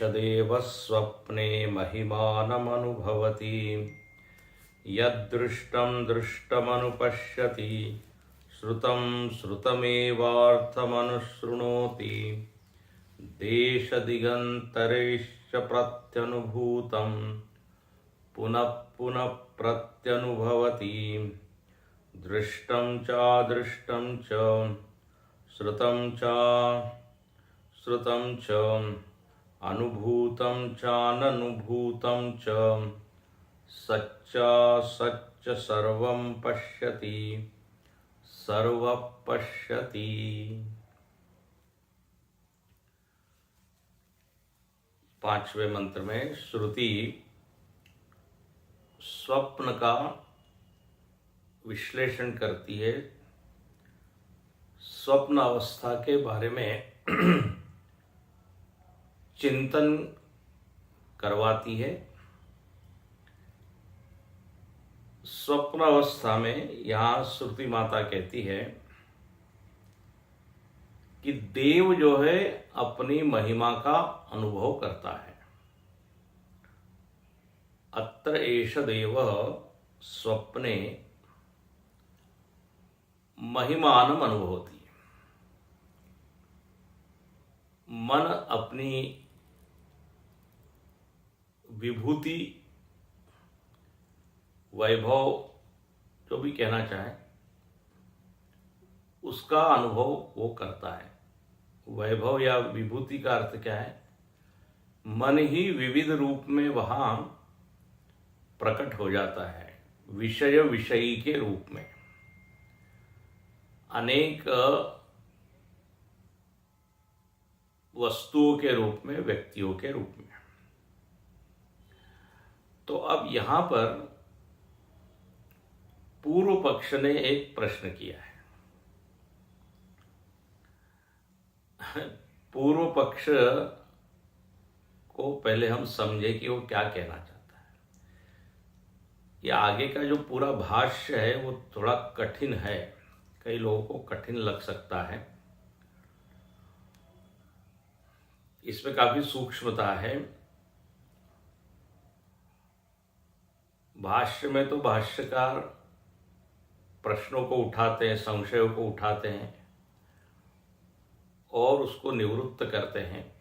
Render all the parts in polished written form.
देव स्वप्ने महिमानमनुभवति यदृष्टं दृष्टमनुपश्यति श्रुतं श्रुतमेवार्थमनुशृणोति देशदिगन्तरेश्च प्रत्यनुभूतं पुनः पुनः प्रत्यनुभवति दृष्टं च श्रुतं च अनुभूतं चाननुभूतं च सच्च सर्वं पश्यति सर्वं पश्यति। पांचवें मंत्र में श्रुति स्वप्न का विश्लेषण करती है, स्वप्न अवस्था के बारे में चिंतन करवाती है। स्वप्न अवस्था में यहाँ श्रुति माता कहती है कि देव जो है अपनी महिमा का अनुभव करता है। अत्र एष देव स्वप्ने महिमानम अनुभवति। मन अपनी विभूति, वैभव, जो भी कहना चाहे, उसका अनुभव वो करता है। वैभव या विभूति का अर्थ क्या है? मन ही विविध रूप में वहां प्रकट हो जाता है, विषय विषयी के रूप में, अनेक वस्तुओं के रूप में, व्यक्तियों के रूप में। तो अब यहां पर पूर्व पक्ष ने एक प्रश्न किया है। पूर्व पक्ष को पहले हम समझे कि वो क्या कहना चाहता है। ये आगे का जो पूरा भाष्य है वो थोड़ा कठिन है, कई लोगों को कठिन लग सकता है। इसमें काफी सूक्ष्मता है। भाष्य में तो भाष्यकार प्रश्नों को उठाते हैं, संशयों को उठाते हैं और उसको निवृत्त करते हैं।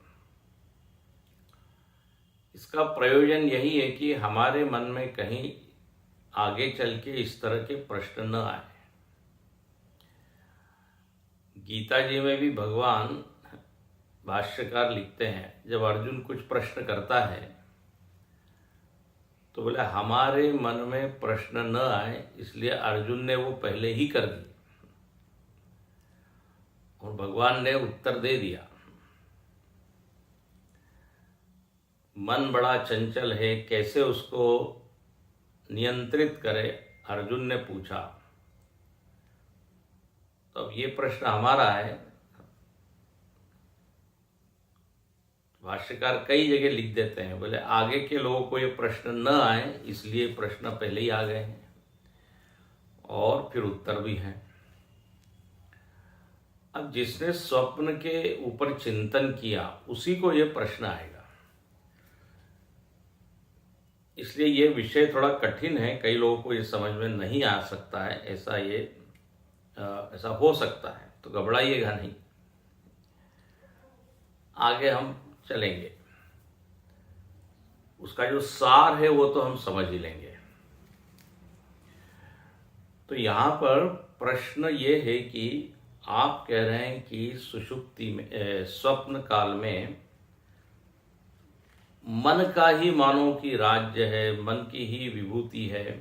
इसका प्रयोजन यही है कि हमारे मन में कहीं आगे चल के इस तरह के प्रश्न न आए। गीता जी में भी भगवान भाष्यकार लिखते हैं, जब अर्जुन कुछ प्रश्न करता है तो बोले हमारे मन में प्रश्न न आए, इसलिए अर्जुन ने वो पहले ही कर दी और भगवान ने उत्तर दे दिया। मन बड़ा चंचल है, कैसे उसको नियंत्रित करे, अर्जुन ने पूछा। तो अब ये प्रश्न हमारा है। भाष्यकार कई जगह लिख देते हैं, बोले आगे के लोगों को ये प्रश्न न आए इसलिए प्रश्न पहले ही आ गए हैं और फिर उत्तर भी हैं। अब जिसने स्वप्न के ऊपर चिंतन किया उसी को ये प्रश्न आएगा। इसलिए ये विषय थोड़ा कठिन है, कई लोगों को ये समझ में नहीं आ सकता है, ऐसा हो सकता है। तो घबराइएगा नहीं, आगे हम चलेंगे। उसका जो सार है वो तो हम समझ ही लेंगे। तो यहां पर प्रश्न ये है कि आप कह रहे हैं कि सुषुप्ति में, स्वप्न काल में मन का ही मानो कि राज्य है, मन की ही विभूति है।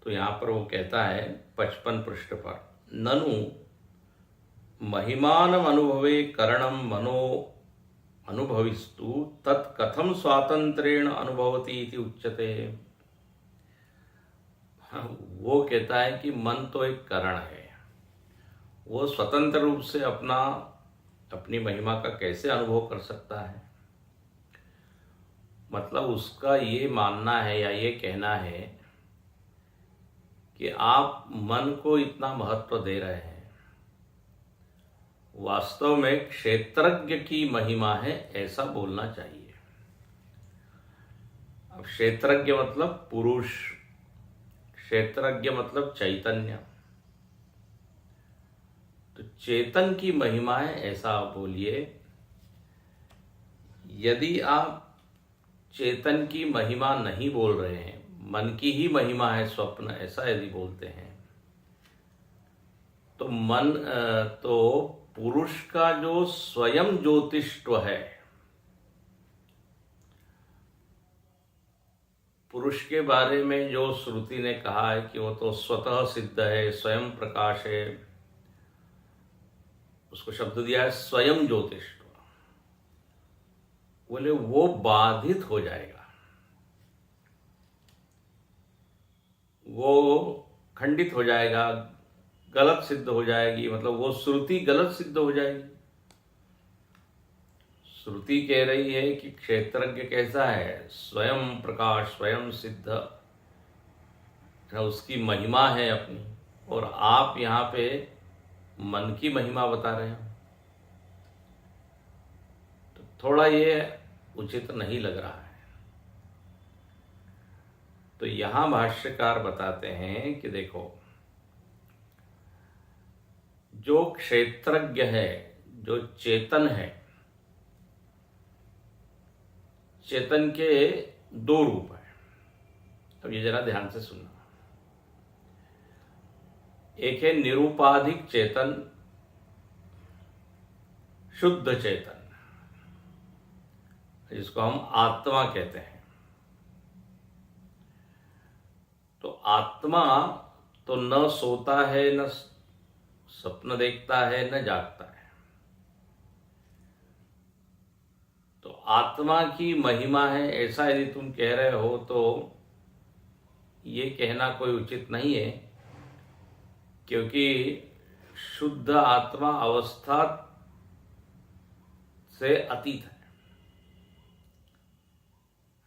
तो यहां पर वो कहता है 55 पृष्ठ पर, ननु महिमानम अनुभवे करणम मनो अनुभविस्तु तत्कथम स्वातंत्रेण अनुभवति इति उच्यते। वो कहता है कि मन तो एक करण है, वो स्वतंत्र रूप से अपनी महिमा का कैसे अनुभव कर सकता है। मतलब उसका ये मानना है या ये कहना है कि आप मन को इतना महत्व दे रहे हैं, वास्तव में क्षेत्रज्ञ की महिमा है ऐसा बोलना चाहिए। अब क्षेत्रज्ञ मतलब पुरुष, क्षेत्रज्ञ मतलब चैतन्य, तो चेतन की महिमा है ऐसा आप बोलिए। यदि आप चेतन की महिमा नहीं बोल रहे हैं, मन की ही महिमा है स्वप्न, ऐसा यदि बोलते हैं, तो मन तो पुरुष का जो स्वयं ज्योतिष्व है, पुरुष के बारे में जो श्रुति ने कहा है कि वो तो स्वतः सिद्ध है, स्वयं प्रकाश है, उसको शब्द दिया है स्वयं ज्योतिष्व, बोले वो बाधित हो जाएगा, वो खंडित हो जाएगा, गलत सिद्ध हो जाएगी, मतलब वो श्रुति गलत सिद्ध हो जाएगी। श्रुति कह रही है कि क्षेत्रज्ञ कैसा है, स्वयं प्रकाश, स्वयं सिद्ध, उसकी महिमा है अपनी, और आप यहाँ पे मन की महिमा बता रहे हैं, तो थोड़ा ये उचित नहीं लग रहा है। तो यहां भाष्यकार बताते हैं कि देखो, जो क्षेत्रज्ञ है, जो चेतन है, चेतन के दो रूप है। अब ये जरा ध्यान से सुनना। एक है निरूपाधिक चेतन, शुद्ध चेतन, जिसको हम आत्मा कहते हैं। तो आत्मा तो न सोता है, न सपन देखता है, न जागता है। तो आत्मा की महिमा है ऐसा यदि तुम कह रहे हो तो ये कहना कोई उचित नहीं है, क्योंकि शुद्ध आत्मा अवस्था से अतीत है।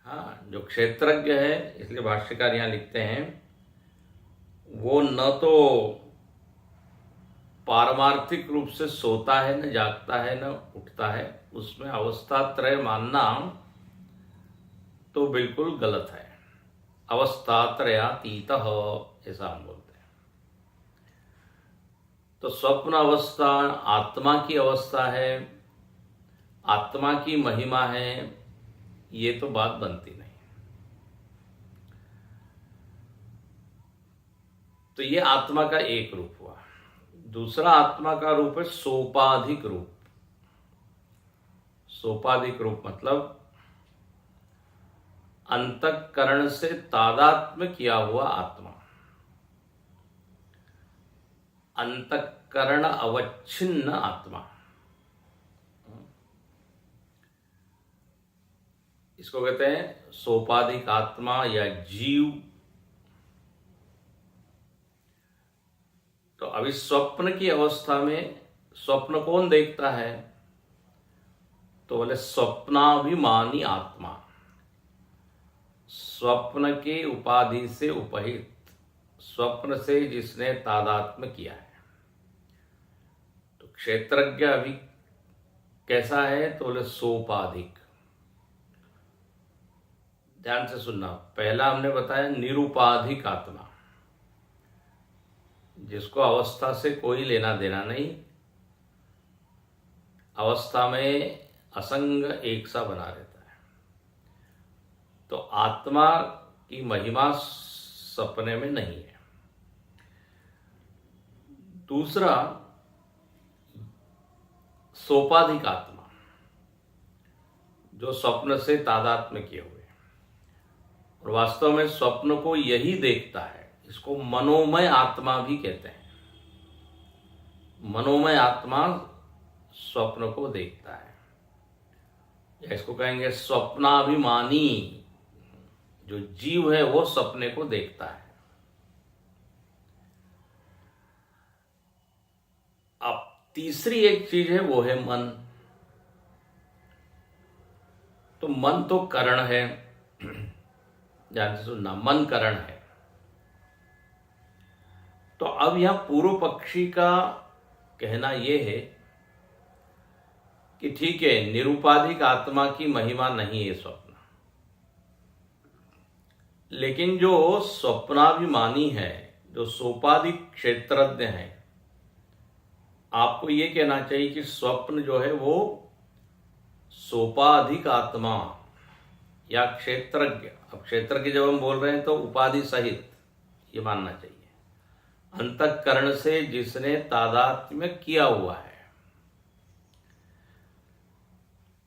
हाँ, जो क्षेत्रज्ञ है, इसलिए भाष्यकार यहां लिखते हैं, वो न तो पारमार्थिक रूप से सोता है, न जागता है, न उठता है, उसमें अवस्था त्रय मानना तो बिल्कुल गलत है। अवस्था त्रयातीत ऐसा हम बोलते हैं। तो स्वप्न अवस्था आत्मा की अवस्था है, आत्मा की महिमा है, ये तो बात बनती नहीं। तो ये आत्मा का एक रूप हुआ। दूसरा आत्मा का रूप है सोपाधिक रूप। सोपाधिक रूप मतलब अंतःकरण से तादात्म्य किया हुआ आत्मा, अंतःकरण अवच्छिन्न आत्मा, इसको कहते हैं सोपाधिक आत्मा या जीव। तो अभी स्वप्न की अवस्था में स्वप्न कौन देखता है, तो बोले स्वप्नाभिमानी आत्मा, स्वप्न के उपाधि से उपहित, स्वप्न से जिसने तादात्म्य किया है। तो क्षेत्रज्ञ अभी कैसा है, तो बोले सोपाधिक। ध्यान से सुनना, पहला हमने बताया निरूपाधिक आत्मा, जिसको अवस्था से कोई लेना देना नहीं, अवस्था में असंग एक सा बना रहता है। तो आत्मा की महिमा सपने में नहीं है। दूसरा सोपाधिक आत्मा, जो स्वप्न से तादात्म्य किए हुए, और वास्तव में स्वप्न को यही देखता है, इसको मनोमय आत्मा भी कहते हैं। मनोमय आत्मा स्वप्न को देखता है, या इसको कहेंगे स्वप्नाभिमानी, जो जीव है वो सपने को देखता है। अब तीसरी एक चीज है, वो है मन। तो मन तो करण है, ध्यान से सुनना, मन करण है। तो अब यहां पूर्व पक्षी का कहना यह है कि ठीक है, निरुपाधिक आत्मा की महिमा नहीं है स्वप्न, लेकिन जो स्वप्नाभिमानी है, जो सोपाधिक क्षेत्रज्ञ है, आपको ये कहना चाहिए कि स्वप्न जो है वो सोपाधिक आत्मा या क्षेत्रज्ञ, अब क्षेत्रज्ञ जब हम बोल रहे हैं तो उपाधि सहित ये मानना चाहिए, अंतःकरण से जिसने तादात्म्य किया हुआ है।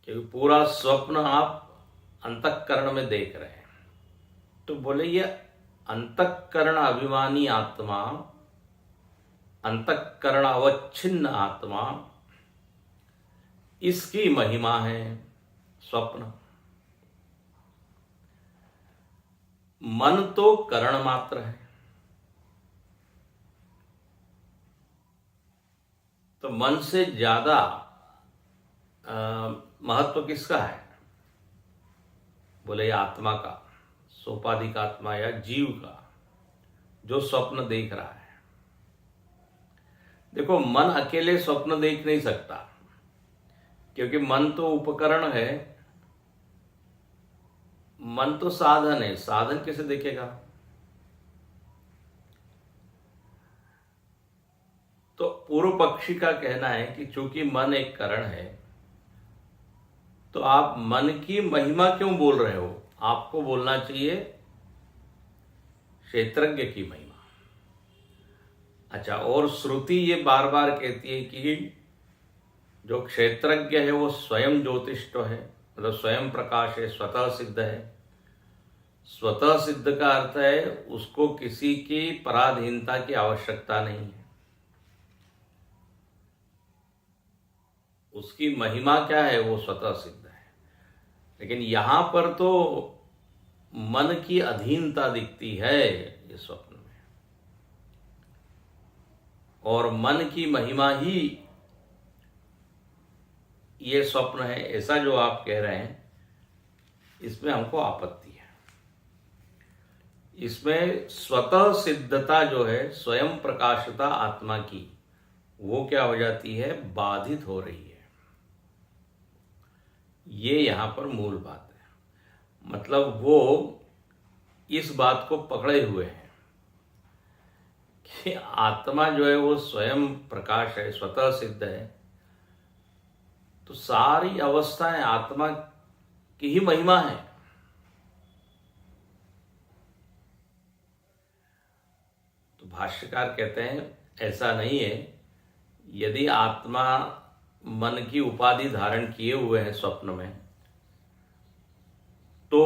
क्योंकि पूरा स्वप्न आप अंतःकरण में देख रहे हैं, तो बोले ये अंतःकरण अभिमानी आत्मा, अंतःकरण अवच्छिन्न आत्मा, इसकी महिमा है स्वप्न। मन तो करण मात्र है, तो मन से ज्यादा महत्व किसका है? बोले आत्मा का, सोपाधिक आत्मा या जीव का, जो स्वप्न देख रहा है। देखो, मन अकेले स्वप्न देख नहीं सकता, क्योंकि मन तो उपकरण है, मन तो साधन है, साधन कैसे देखेगा? तो पूर्व पक्षी का कहना है कि चूंकि मन एक करण है, तो आप मन की महिमा क्यों बोल रहे हो? आपको बोलना चाहिए क्षेत्रज्ञ की महिमा। अच्छा, और श्रुति ये बार बार कहती है कि जो क्षेत्रज्ञ है वो स्वयं ज्योतिष्ठ है, मतलब स्वयं प्रकाश है, स्वतः सिद्ध है। स्वतः सिद्ध का अर्थ है उसको किसी की पराधीनता की आवश्यकता नहीं है। उसकी महिमा क्या है? वो स्वतः सिद्ध है। लेकिन यहां पर तो मन की अधीनता दिखती है ये स्वप्न में, और मन की महिमा ही ये स्वप्न है, ऐसा जो आप कह रहे हैं, इसमें हमको आपत्ति है। इसमें स्वतः सिद्धता जो है, स्वयं प्रकाशता आत्मा की, वो क्या हो जाती है? बाधित हो रही है। ये यहां पर मूल बात है। मतलब वो इस बात को पकड़े हुए हैं कि आत्मा जो है वो स्वयं प्रकाश है, स्वतः सिद्ध है, तो सारी अवस्थाएं आत्मा की ही महिमा है। तो भाष्यकार कहते हैं ऐसा नहीं है। यदि आत्मा मन की उपाधि धारण किए हुए है स्वप्न में, तो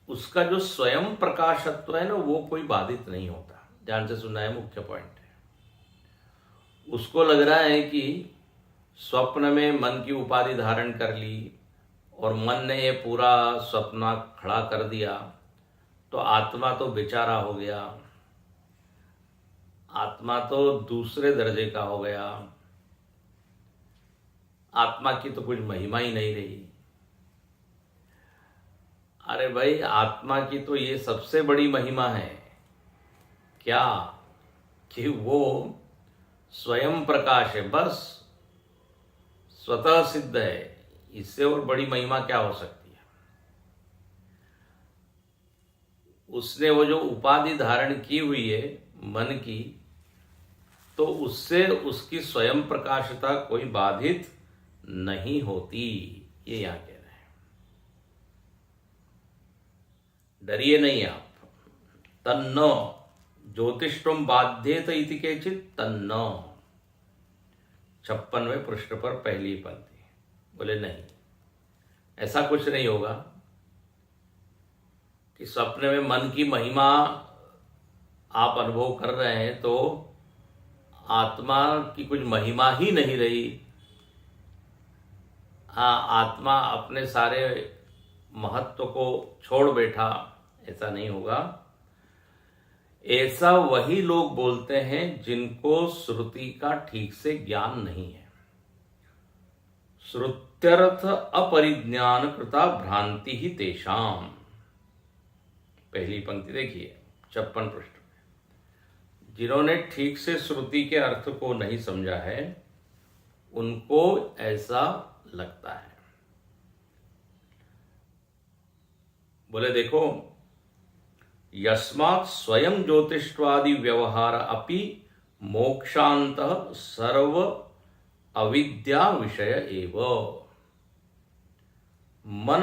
उसका जो स्वयं प्रकाशत्व है ना, वो कोई बाधित नहीं होता। ध्यान से सुनना है, मुख्य पॉइंट है। उसको लग रहा है कि स्वप्न में मन की उपाधि धारण कर ली और मन ने ये पूरा स्वप्न खड़ा कर दिया, तो आत्मा तो बेचारा हो गया, आत्मा तो दूसरे दर्जे का हो गया, आत्मा की तो कुछ महिमा ही नहीं रही। अरे भाई, आत्मा की तो ये सबसे बड़ी महिमा है। क्या? कि वो स्वयं प्रकाश है, बस स्वतः सिद्ध है। इससे और बड़ी महिमा क्या हो सकती है? उसने वो जो उपाधि धारण की हुई है मन की, तो उससे उसकी स्वयं प्रकाशता कोई बाधित नहीं होती। ये यहां कह रहे हैं। डरिए नहीं आप। तन्नो ज्योतिष्टम बाध्येत इति केचित तन्नो, 56वें पृष्ठ पर पहली पंक्ति। बोले नहीं, ऐसा कुछ नहीं होगा कि सपने में मन की महिमा आप अनुभव कर रहे हैं तो आत्मा की कुछ महिमा ही नहीं रही। हाँ, आत्मा अपने सारे महत्व को छोड़ बैठा, ऐसा नहीं होगा। ऐसा वही लोग बोलते हैं जिनको श्रुति का ठीक से ज्ञान नहीं है। श्रुत्यर्थ अपरिज्ञान कृता भ्रांति ही तेषाम। पहली पंक्ति देखिए 56 पृष्ठ में। जिन्होंने ठीक से श्रुति के अर्थ को नहीं समझा है, उनको ऐसा लगता है। बोले देखो, यस्मात् स्वयं ज्योतिष्वादि व्यवहार अपि मोक्षांतः सर्व अविद्या विषय एव मन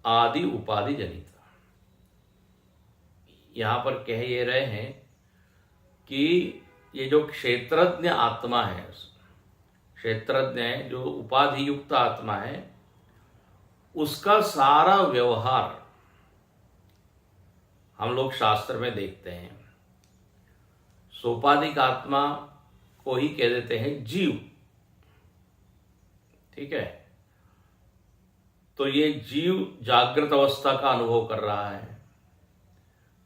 आदि उपाधि जनित। यहां पर कह ये रहे हैं कि ये जो क्षेत्रज्ञ आत्मा है, क्षेत्रज्ञ है, जो उपाधि युक्त आत्मा है, उसका सारा व्यवहार हम लोग शास्त्र में देखते हैं, सोपाधिक आत्मा को ही कह देते हैं जीव। ठीक है, तो ये जीव जागृत अवस्था का अनुभव कर रहा है,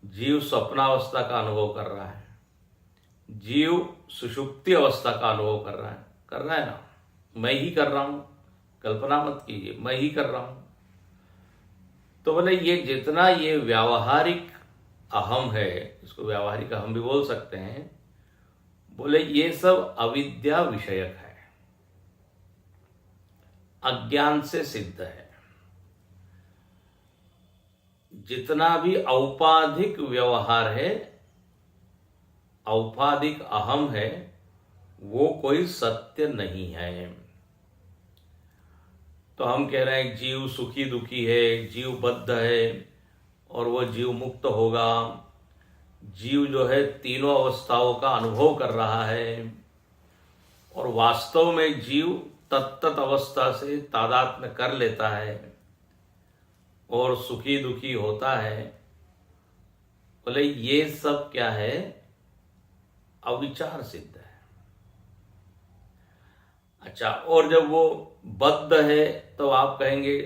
जीव स्वप्नावस्था का अनुभव कर रहा है, जीव सुषुप्ति अवस्था का अनुभव कर रहा है ना। मैं ही कर रहा हूं, कल्पना मत कीजिए, मैं ही कर रहा हूं। तो बोले ये जितना ये व्यावहारिक अहम है, इसको व्यावहारिक अहम भी बोल सकते हैं, बोले ये सब अविद्या विषयक है, अज्ञान से सिद्ध है। जितना भी औपाधिक व्यवहार है, औपाधिक अहम है, वो कोई सत्य नहीं है। तो हम कह रहे हैं जीव सुखी दुखी है, जीव बद्ध है और वो जीव मुक्त होगा, जीव जो है तीनों अवस्थाओं का अनुभव कर रहा है, और वास्तव में जीव तत्त अवस्था से तादात्म्य कर लेता है और सुखी दुखी होता है। बोले ये सब क्या है, अविचार सिद्ध है। अच्छा, और जब वो बद्ध है तो आप कहेंगे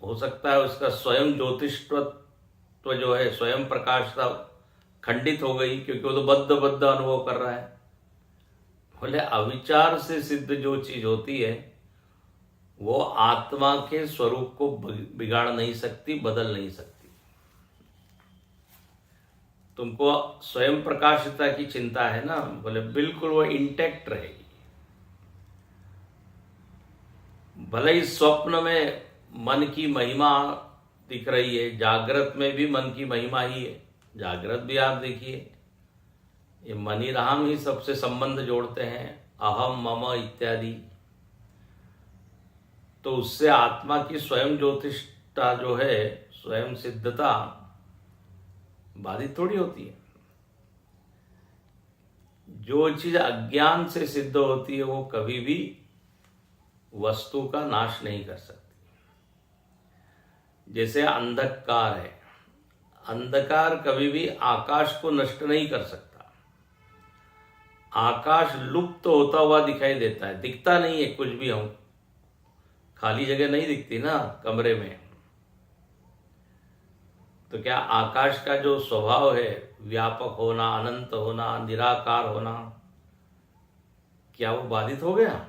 हो सकता है उसका स्वयं ज्योतिषत्व जो है, स्वयं प्रकाशता खंडित हो गई, क्योंकि वो तो बद्ध अनुभव कर रहा है। बोले अविचार से सिद्ध जो चीज होती है वो आत्मा के स्वरूप को बिगाड़ नहीं सकती, बदल नहीं सकती। तुमको स्वयं प्रकाशिता की चिंता है ना, बोले बिल्कुल वो इंटैक्ट रहेगी। भले ही स्वप्न में मन की महिमा दिख रही है, जागृत में भी मन की महिमा ही है। जागृत भी आप देखिए, ये मनी राम ही सबसे संबंध जोड़ते हैं, अहम मम इत्यादि। तो उससे आत्मा की स्वयं ज्योतिषता जो है, स्वयं सिद्धता बाधित थोड़ी होती है। जो चीज अज्ञान से सिद्ध होती है वो कभी भी वस्तु का नाश नहीं कर सकती। जैसे अंधकार है, अंधकार कभी भी आकाश को नष्ट नहीं कर सकता। आकाश लुप्त होता हुआ दिखाई देता है, दिखता नहीं है कुछ भी। हम खाली जगह नहीं दिखती ना कमरे में। तो क्या आकाश का जो स्वभाव है, व्यापक होना, अनंत होना, निराकार होना, क्या वो बाधित हो गया?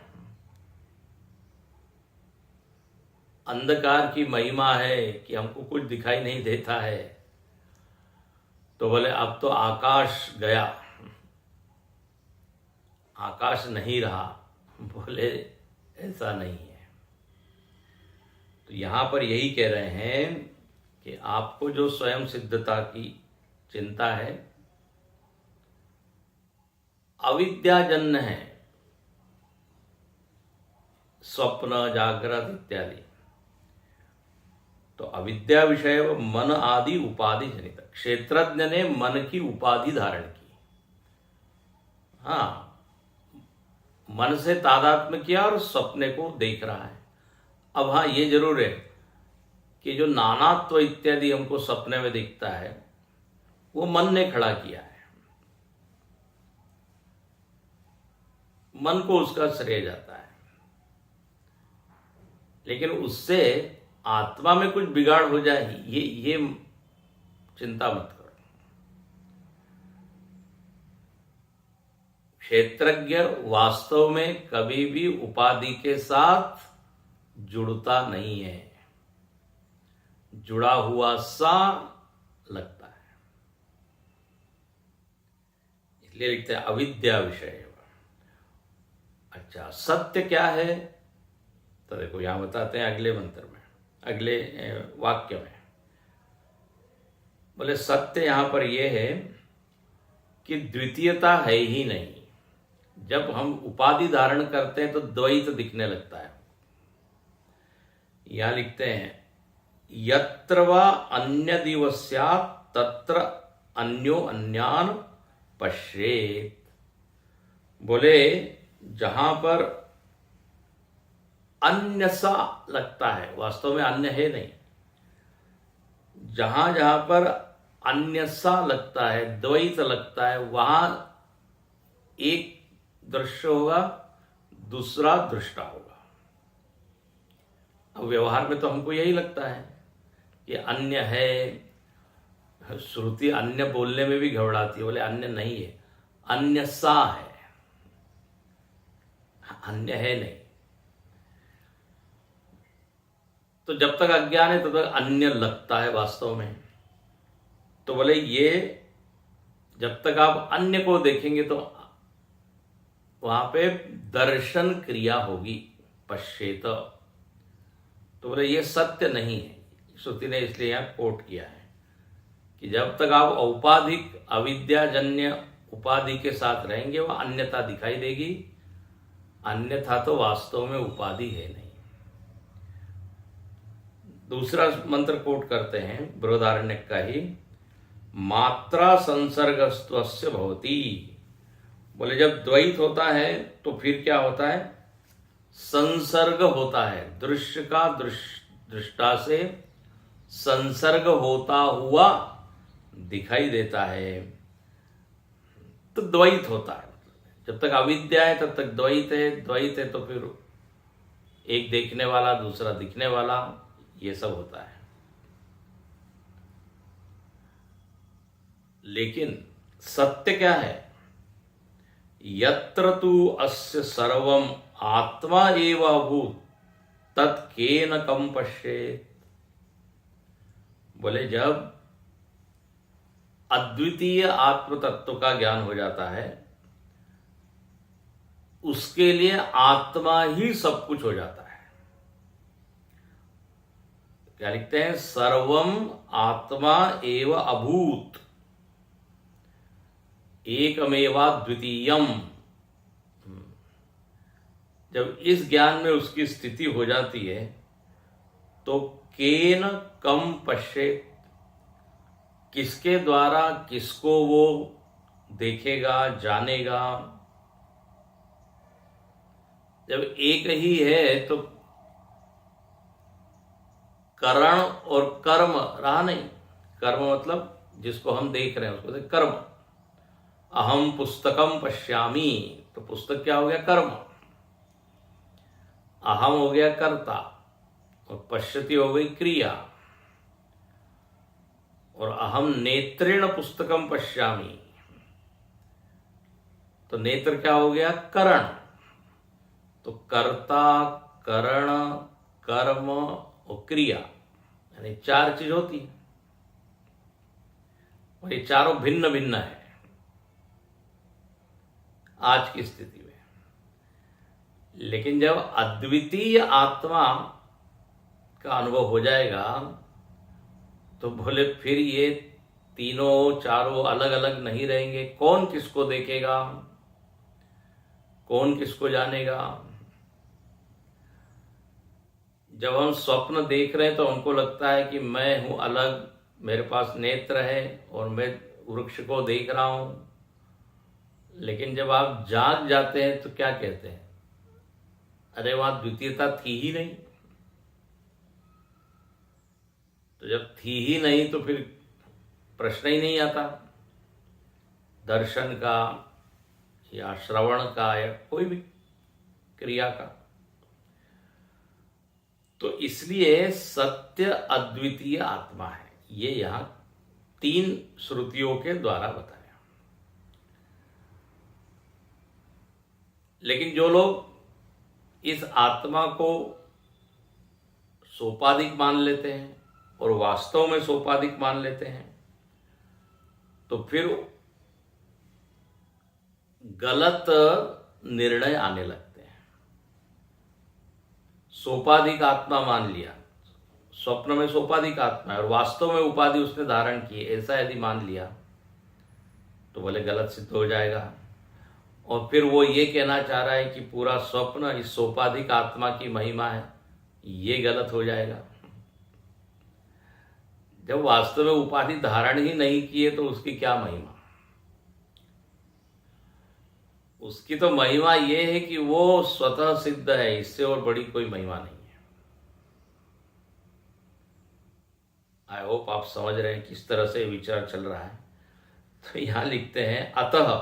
अंधकार की महिमा है कि हमको कुछ दिखाई नहीं देता है, तो बोले अब तो आकाश गया, आकाश नहीं रहा। बोले ऐसा नहीं है। तो यहां पर यही कह रहे हैं कि आपको जो स्वयं सिद्धता की चिंता है, अविद्याजन्य है, स्वप्न जागृत इत्यादि। तो अविद्या विषय व मन आदि उपाधि जनित। क्षेत्रज्ञ ने मन की उपाधि धारण की, हाँ, मन से तादात्म्य किया और सपने को देख रहा है। अब हाँ, ये जरूर है कि जो नानात्व इत्यादि हमको सपने में दिखता है वो मन ने खड़ा किया है, मन को उसका श्रेय जाता है। लेकिन उससे आत्मा में कुछ बिगाड़ हो जाए, ये चिंता मत करो। क्षेत्रज्ञ वास्तव में कभी भी उपाधि के साथ जुड़ता नहीं है, जुड़ा हुआ सा लगता है। इसलिए लिखते हैं अविद्या विषय। अच्छा, सत्य क्या है? तो देखो यहां बताते हैं अगले मंत्र में, अगले वाक्य में। बोले सत्य यहां पर यह है कि द्वितीयता है ही नहीं। जब हम उपाधि धारण करते हैं तो द्वैत दिखने लगता है। यहां लिखते हैं यत्र वा अन्य दिवस्यात् तत्र अन्यो अन्यान पश्येत। बोले जहां पर अन्य सा लगता है, वास्तव में अन्य है नहीं, जहां जहां पर अन्य सा लगता है, द्वैत लगता है, वहां एक दृश्य होगा, दूसरा दृष्टा होगा। अब व्यवहार में तो हमको यही लगता है कि अन्य है, श्रुति अन्य बोलने में भी घबराती है, बोले अन्य नहीं है, अन्य सा है, अन्य है नहीं। तो जब तक अज्ञान है तब तक अन्य लगता है वास्तव में। तो बोले ये जब तक आप अन्य को देखेंगे तो वहां पे दर्शन क्रिया होगी, पश्चेत। तो बोले ये सत्य नहीं है। श्रुति ने इसलिए यहां कोट किया है कि जब तक आप औपाधिक अविद्याजन्य उपाधि के साथ रहेंगे वह अन्यता दिखाई देगी, अन्यथा तो वास्तव में उपाधि है नहीं। दूसरा मंत्र कोट करते हैं बृहदारण्यक का ही, मात्रा संसर्गस्त्वस्य भवति। बोले जब द्वैत होता है तो फिर क्या होता है? संसर्ग होता है, दृश्य का दृष्टा से संसर्ग होता हुआ दिखाई देता है, तो द्वैत होता है। जब तक अविद्या है तब तक द्वैत है, द्वैत है तो फिर एक देखने वाला दूसरा दिखने वाला, ये सब होता है। लेकिन सत्य क्या है? यत्र तु अस्य सर्वम आत्मा एव अभूत तत्केन कम पश्येत। बोले जब अद्वितीय आत्म तत्व का ज्ञान हो जाता है उसके लिए आत्मा ही सब कुछ हो जाता है। क्या लिखते हैं? सर्वम आत्मा एव अभूत एकमेवा द्वितीयम। जब इस ज्ञान में उसकी स्थिति हो जाती है तो केन कम पश्येत, किसके द्वारा किसको वो देखेगा, जानेगा। जब एक ही है तो करण और कर्म रहा नहीं। कर्म मतलब जिसको हम देख रहे हैं उसको देख कर्म। अहम पुस्तकम पश्यामी, तो पुस्तक क्या हो गया? कर्म। अहम हो गया कर्ता और पश्यति हो गई क्रिया। और अहम नेत्रेण पुस्तकम पश्यामी, तो नेत्र क्या हो गया? करण। तो कर्ता, करण, कर्म और क्रिया, यानी चार चीज होती है और ये चारों भिन्न भिन्न है आज की स्थिति में। लेकिन जब अद्वितीय आत्मा का अनुभव हो जाएगा तो बोले फिर ये तीनों चारों अलग अलग नहीं रहेंगे। कौन किसको देखेगा, कौन किसको जानेगा? जब हम स्वप्न देख रहे हैं तो हमको लगता है कि मैं हूं अलग, मेरे पास नेत्र है और मैं वृक्ष को देख रहा हूं। लेकिन जब आप जाग जाते हैं तो क्या कहते हैं? अरे वहां द्वितीयता थी ही नहीं। तो जब थी ही नहीं तो फिर प्रश्न ही नहीं आता दर्शन का या श्रवण का या कोई भी क्रिया का। तो इसलिए सत्य अद्वितीय आत्मा है, ये यहां तीन श्रुतियों के द्वारा बताया। लेकिन जो लोग इस आत्मा को सोपाधिक मान लेते हैं और वास्तव में सोपाधिक मान लेते हैं तो फिर गलत निर्णय आने लगते हैं। सोपाधिक आत्मा मान लिया, स्वप्न में सोपाधिक आत्मा है और वास्तव में उपाधि उसने धारण की, ऐसा यदि मान लिया तो बोले गलत सिद्ध हो जाएगा। और फिर वो ये कहना चाह रहा है कि पूरा स्वप्न इस सोपाधिक आत्मा की महिमा है, ये गलत हो जाएगा। जब वास्तव में उपाधि धारण ही नहीं किए तो उसकी क्या महिमा? उसकी तो महिमा ये है कि वो स्वतः सिद्ध है, इससे और बड़ी कोई महिमा नहीं है। आई होप आप समझ रहे हैं किस तरह से विचार चल रहा है। तो यहां लिखते हैं अतः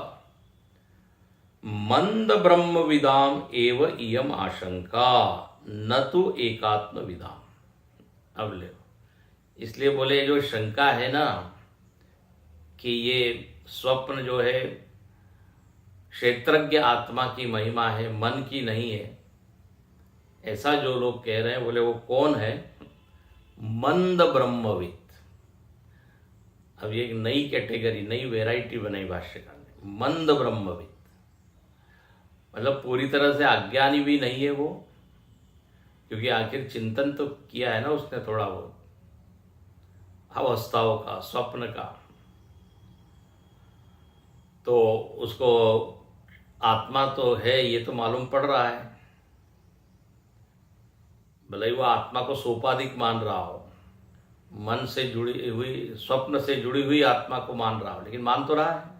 मंद ब्रह्म विदाम एव इयम आशंका न तो एकात्म विदाम। अब ले, इसलिए बोले जो शंका है ना कि ये स्वप्न जो है क्षेत्रज्ञ आत्मा की महिमा है, मन की नहीं है, ऐसा जो लोग कह रहे हैं, बोले वो कौन है? मंद ब्रह्मविद। अब ये एक नई कैटेगरी, नई वैरायटी बनाई भाष्यकार ने, मंद ब्रह्मविद। मतलब पूरी तरह से अज्ञानी भी नहीं है वो, क्योंकि आखिर चिंतन तो किया है ना उसने थोड़ा बहुत अवस्थाओं का, स्वप्न का, तो उसको आत्मा तो है ये तो मालूम पड़ रहा है। भले ही वो आत्मा को सोपाधिक मान रहा हो, मन से जुड़ी हुई, स्वप्न से जुड़ी हुई आत्मा को मान रहा हो, लेकिन मान तो रहा है।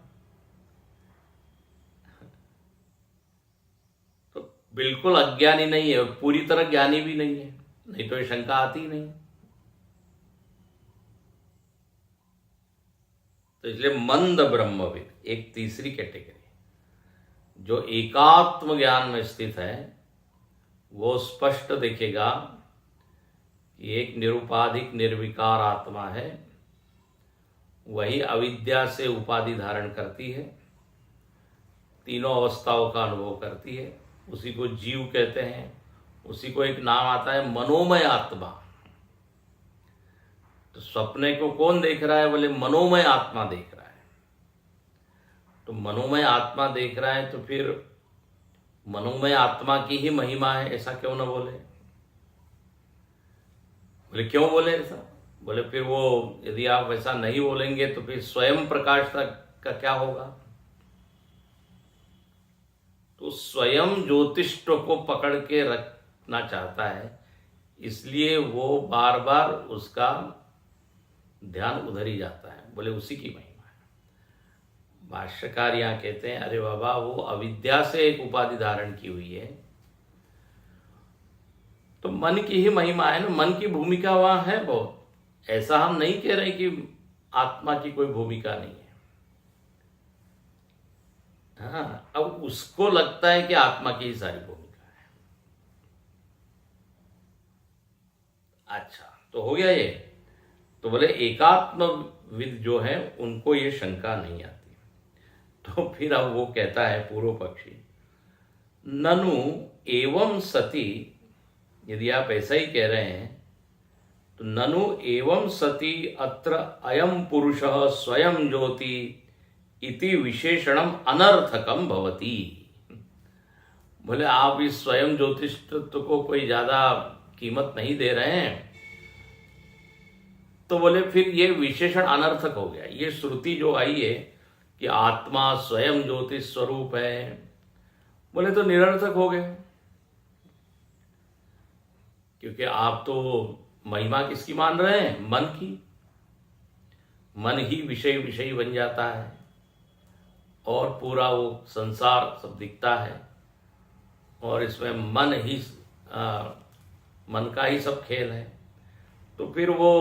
तो बिल्कुल अज्ञानी नहीं है और पूरी तरह ज्ञानी भी नहीं है, नहीं तो ये शंका आती ही नहीं। तो इसलिए मंद ब्रह्मविद एक तीसरी कैटेगरी, जो एकात्म ज्ञान में स्थित है, वो स्पष्ट देखेगा कि एक निरुपाधिक निर्विकार आत्मा है, वही अविद्या से उपाधि धारण करती है, तीनों अवस्थाओं का अनुभव करती है, उसी को जीव कहते हैं। उसी को एक नाम आता है मनोमय आत्मा। तो सपने को कौन देख रहा है? बोले मनोमय आत्मा देख रहा है। तो मनोमय आत्मा देख रहा है तो फिर मनोमय आत्मा की ही महिमा है, ऐसा क्यों ना बोले? बोले क्यों बोले ऐसा? बोले फिर वो यदि आप ऐसा नहीं बोलेंगे तो फिर स्वयं प्रकाश का क्या होगा? तो स्वयं ज्योतिष्ट को पकड़ के रखना चाहता है, इसलिए वो बार बार उसका ध्यान उधर ही जाता है। बोले उसी की महिमा है। भाष्यकार यहां कहते हैं अरे बाबा, वो अविद्या से एक उपाधि धारण की हुई है, तो मन की ही महिमा है ना, मन की भूमिका वहां है बहुत। ऐसा हम नहीं कह रहे कि आत्मा की कोई भूमिका नहीं है। हाँ, अब उसको लगता है कि आत्मा की ही सारी भूमिका है। अच्छा, तो हो गया ये। तो बोले एकात्मविद जो है उनको ये शंका नहीं आती। तो फिर अब वो कहता है पूर्व पक्षी, ननु एवं सति, यदि आप ऐसा ही कह रहे हैं तो ननु एवं सति अत्र अयम पुरुषः स्वयं ज्योति इति विशेषणम अनर्थकम भवति। बोले आप इस स्वयं ज्योतिषत्व को कोई ज्यादा कीमत नहीं दे रहे हैं, तो बोले फिर ये विशेषण अनर्थक हो गया। ये श्रुति जो आई है कि आत्मा स्वयं ज्योतिष स्वरूप है, बोले तो निरर्थक हो गए, क्योंकि आप तो महिमा किसकी मान रहे हैं? मन की। मन ही विषय विषय बन जाता है और पूरा वो संसार सब दिखता है, और इसमें मन का ही सब खेल है। तो फिर वो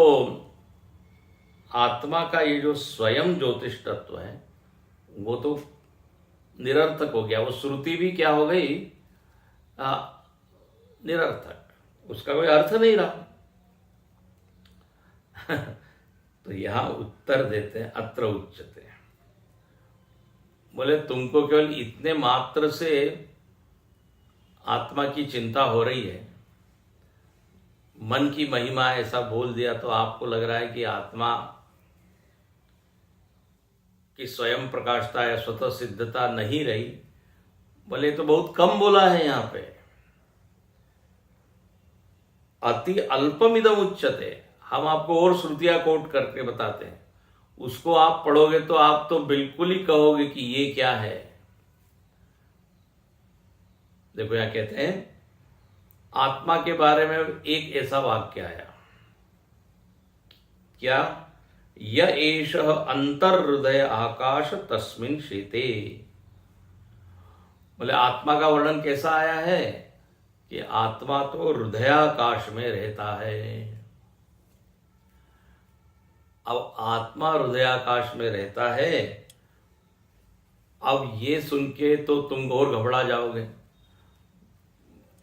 आत्मा का ये जो स्वयं ज्योतिष तत्व है वो तो निरर्थक हो गया। वो श्रुति भी क्या हो गई? निरर्थक, उसका कोई अर्थ नहीं रहा। तो यहां उत्तर देते हैं अत्र उच्यते। बोले तुमको केवल इतने मात्र से आत्मा की चिंता हो रही है, मन की महिमा ऐसा बोल दिया तो आपको लग रहा है कि आत्मा की स्वयं प्रकाशता या स्वतः सिद्धता नहीं रही। बोले तो बहुत कम बोला है यहाँ पे। अति अल्पमिदम उच्यते, हम आपको और श्रुतियां कोट करके बताते हैं, उसको आप पढ़ोगे तो आप तो बिल्कुल ही कहोगे कि ये क्या है। देखो यहां कहते हैं आत्मा के बारे में एक ऐसा वाक्य आया, क्या, य एष अंतर्हृदय आकाश तस्मिन् शेते। बोले आत्मा का वर्णन कैसा आया है कि आत्मा तो हृदयाकाश में रहता है। अब आत्मा हृदयाकाश में रहता है, अब ये सुन के तो तुम और घबरा जाओगे।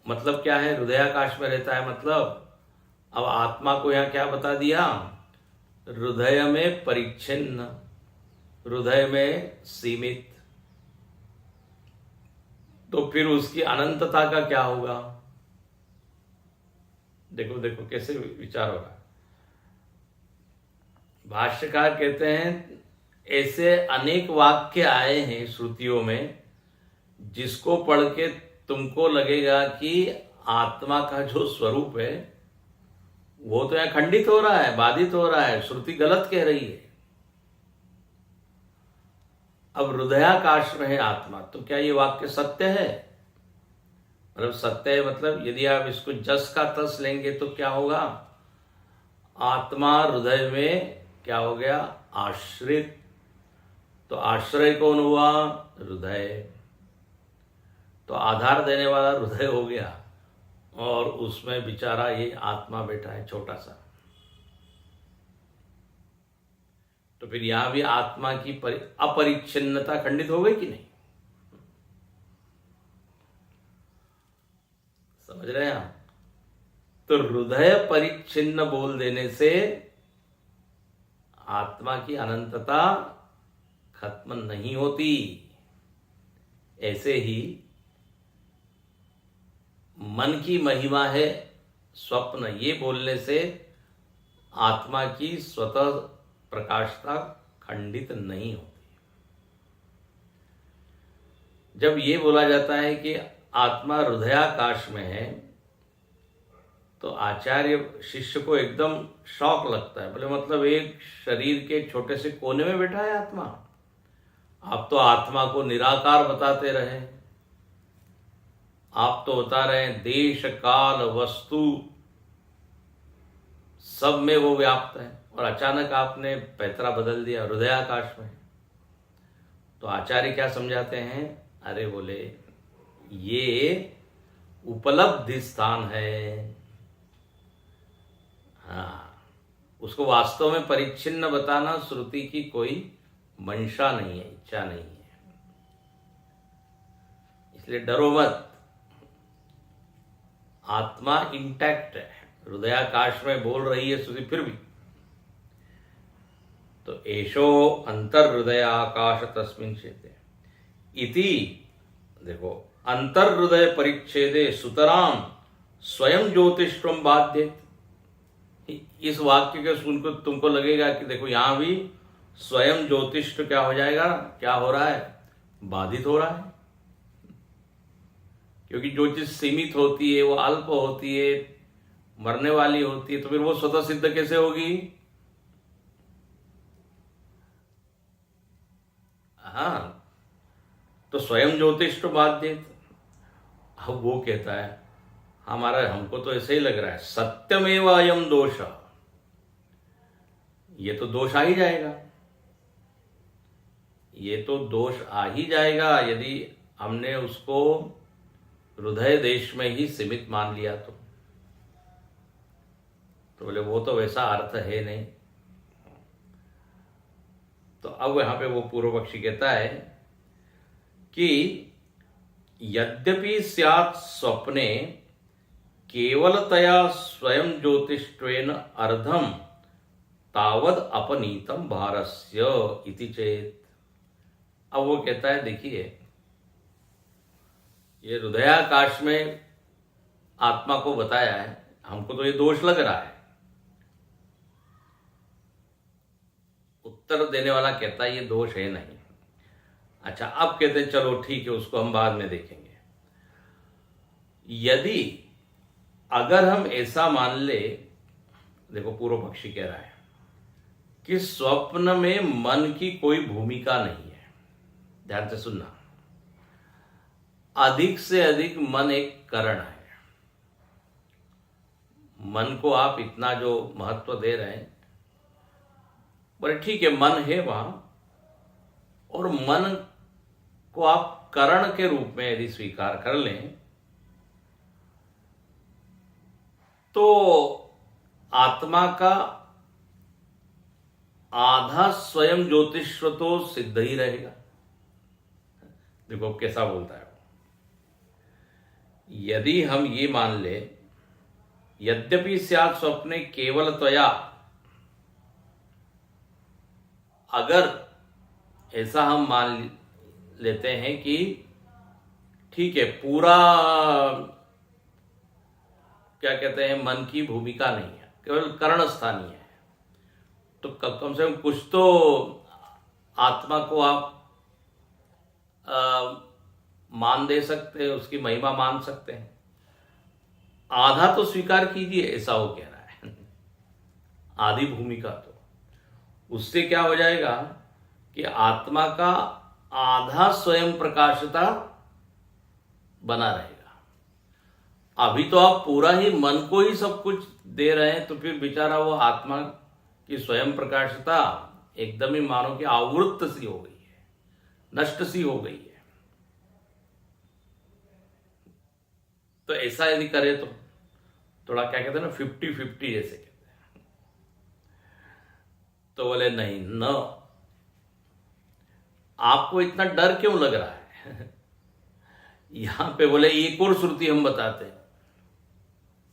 मतलब क्या है हृदयाकाश में रहता है, मतलब अब आत्मा को यहां क्या बता दिया, हृदय में परिच्छिन्न, हृदय में सीमित, तो फिर उसकी अनंतता का क्या होगा। देखो देखो कैसे विचार हो रहा है। भाष्यकार कहते हैं ऐसे अनेक वाक्य आए हैं श्रुतियों में जिसको पढ़ के तुमको लगेगा कि आत्मा का जो स्वरूप है वो तो यहां खंडित हो रहा है, बाधित हो रहा है, श्रुति गलत कह रही है। अब हृदयाकाश में है आत्मा, तो क्या ये वाक्य सत्य है? मतलब सत्य है मतलब यदि आप इसको जस का तस लेंगे तो क्या होगा, आत्मा हृदय में क्या हो गया, आश्रित। तो आश्रय कौन हुआ, हृदय। तो आधार देने वाला हृदय हो गया और उसमें बेचारा ये आत्मा बैठा है छोटा सा। तो फिर यहां भी आत्मा की अपरिच्छिन्नता खंडित हो गई कि नहीं? समझ रहे हैं आप? तो हृदय परिच्छिन्न बोल देने से आत्मा की अनंतता खत्म नहीं होती। ऐसे ही मन की महिमा है स्वप्न, ये बोलने से आत्मा की स्वतः प्रकाशता खंडित नहीं होती। जब ये बोला जाता है कि आत्मा हृदयाकाश में है तो आचार्य शिष्य को एकदम शौक लगता है। बोले मतलब एक शरीर के छोटे से कोने में बैठा है आत्मा, आप तो आत्मा को निराकार बताते रहे, आप तो बता रहे हैं देश काल वस्तु सब में वो व्याप्त है, और अचानक आपने पैतरा बदल दिया, हृदयाकाश में। तो आचार्य क्या समझाते हैं, अरे बोले ये उपलब्धि स्थान है, हाँ, उसको वास्तव में परिच्छिन्न बताना श्रुति की कोई मंशा नहीं है, इच्छा नहीं है। इसलिए डरो मत, आत्मा इंटैक्ट है, हृदयाकाश में बोल रही है श्रुति फिर भी। तो एशो अंतर्हृदय आकाश तस्मिन् शेते इति, देखो अंतर्हृदय परिच्छेदे सुतराम स्वयं ज्योतिष्वम बाध्येत। इस वाक्य के सुनकर तुमको लगेगा कि देखो यहां भी स्वयं ज्योतिष क्या हो जाएगा, क्या हो रहा है, बाधित हो रहा है। क्योंकि जो चीज सीमित होती है, वो अल्प होती है, मरने वाली होती है, तो फिर वो स्वतः सिद्ध कैसे होगी? हाँ, तो स्वयं ज्योतिष तो बाध्य। अब वो कहता है हमको तो ऐसे ही लग रहा है, सत्यमेव अयम दोष, ये तो दोष आ ही जाएगा, ये तो दोष आ ही जाएगा यदि हमने उसको हृदय देश में ही सीमित मान लिया तो बोले वो तो वैसा अर्थ है नहीं। तो अब यहां पे वो पूर्व पक्षी कहता है कि यद्यपि स्यात् स्वप्ने केवलतया स्वयं ज्योतिष्वेन अर्धम तावद अपनीतम भारस्य इति चेत। अब वो कहता है देखिए ये हृदयाकाश में आत्मा को बताया है, हमको तो ये दोष लग रहा है। उत्तर देने वाला कहता है ये दोष है नहीं। अच्छा, अब कहते हैं चलो ठीक है, उसको हम बाद में देखेंगे। यदि अगर हम ऐसा मान ले, देखो पूर्व पक्षी कह रहा है कि स्वप्न में मन की कोई भूमिका नहीं है, ध्यान से सुनना, अधिक से अधिक मन एक कारण है। मन को आप इतना जो महत्व दे रहे हैं, बोले ठीक है मन है वहां, और मन को आप करण के रूप में यदि स्वीकार कर लें तो आत्मा का आधा स्वयं ज्योतिष्व तो सिद्ध ही रहेगा। देखो कैसा बोलता है, यदि हम ये मान ले यद्यपि स्यात् स्वप्ने केवल त्वया, अगर ऐसा हम मान लेते हैं कि ठीक है पूरा क्या कहते हैं मन की भूमिका नहीं है, केवल कर्ण स्थानीय है, तो कम से कम कुछ तो आत्मा को आप मान दे सकते हैं, उसकी महिमा मान सकते हैं। आधा तो स्वीकार कीजिए, ऐसा वो कह रहा है आधी भूमिका, तो उससे क्या हो जाएगा कि आत्मा का आधा स्वयं प्रकाशता बना रहेगा। अभी तो आप पूरा ही मन को ही सब कुछ दे रहे हैं, तो फिर बेचारा वो आत्मा की स्वयं प्रकाशता एकदम ही मानो कि आवृत्त सी हो गई है, नष्ट सी हो गई है। तो ऐसा यदि करे तो थोड़ा क्या कहते हैं ना 50-50 जैसे कहते हैं, तो बोले नहीं न, आपको इतना डर क्यों लग रहा है यहां पे बोले एक और श्रुति हम बताते हैं,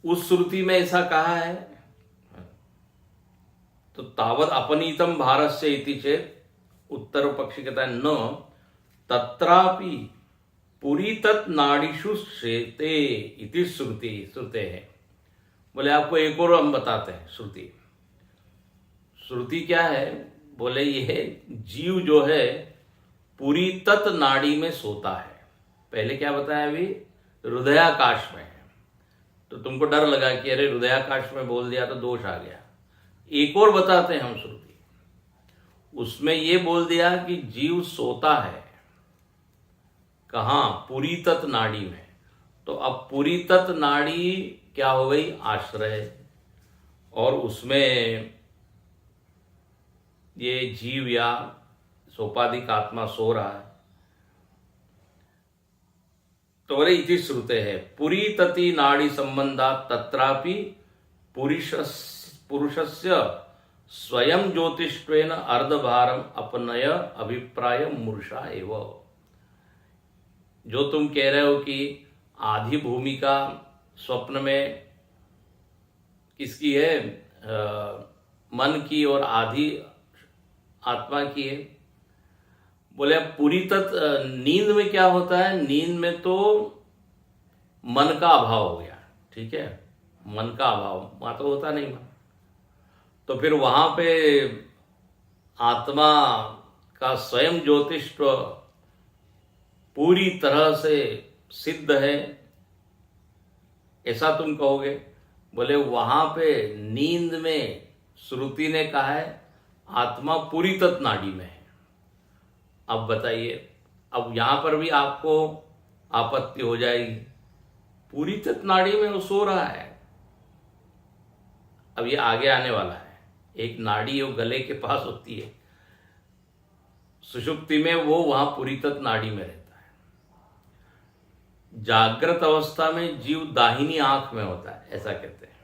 उस श्रुति में ऐसा कहा है, तो तावत अपनीतम भारस्य इति चेत, उत्तर पक्षी कहता है न तत्रापि पुरी तत् नाड़ीषु श्रेते इति श्रुते है। बोले आपको एक और हम बताते हैं श्रुति। श्रुति क्या है, बोले ये जीव जो है पूरी तत् नाड़ी में सोता है। पहले क्या बताया, अभी हृदयाकाश में है, तो तुमको डर लगा कि अरे हृदयाकाश में बोल दिया तो दोष आ गया। एक और बताते हैं हम श्रुति, उसमें ये बोल दिया कि जीव सोता है कहाँ, पूरी तत् नाड़ी में। तो अब पूरी तत् नाड़ी क्या हो गई, आश्रय, और उसमें ये जीव या सोपाधिक आत्मा सो रहा है। तो बोले इति श्रुते है पुरी तति नाड़ी संबंधा तत्रापि पुरुषस्य स्वयं ज्योतिष्वेन अर्धभारम अपनय अभिप्राय मूर्षा एव। जो तुम कह रहे हो कि आधी भूमिका स्वप्न में किसकी है, मन की, और आधी आत्मा की है। बोले अब पूरी नींद में क्या होता है, नींद में तो मन का अभाव हो गया, ठीक है, मन का अभाव, वहां तो होता नहीं मन, तो फिर वहां पे आत्मा का स्वयं ज्योतिष्व पूरी तरह से सिद्ध है, ऐसा तुम कहोगे। बोले वहां पे नींद में श्रुति ने कहा है आत्मा पूरी तत् नाड़ी में है। अब बताइए, अब यहां पर भी आपको आपत्ति हो जाएगी, पूरी तत् नाड़ी में वो सो रहा है। अब ये आगे आने वाला है, एक नाड़ी वो गले के पास होती है, सुषुप्ति में वो वहां पूरी तत् नाड़ी में रहता है। जागृत अवस्था में जीव दाहिनी आंख में होता है, ऐसा कहते हैं।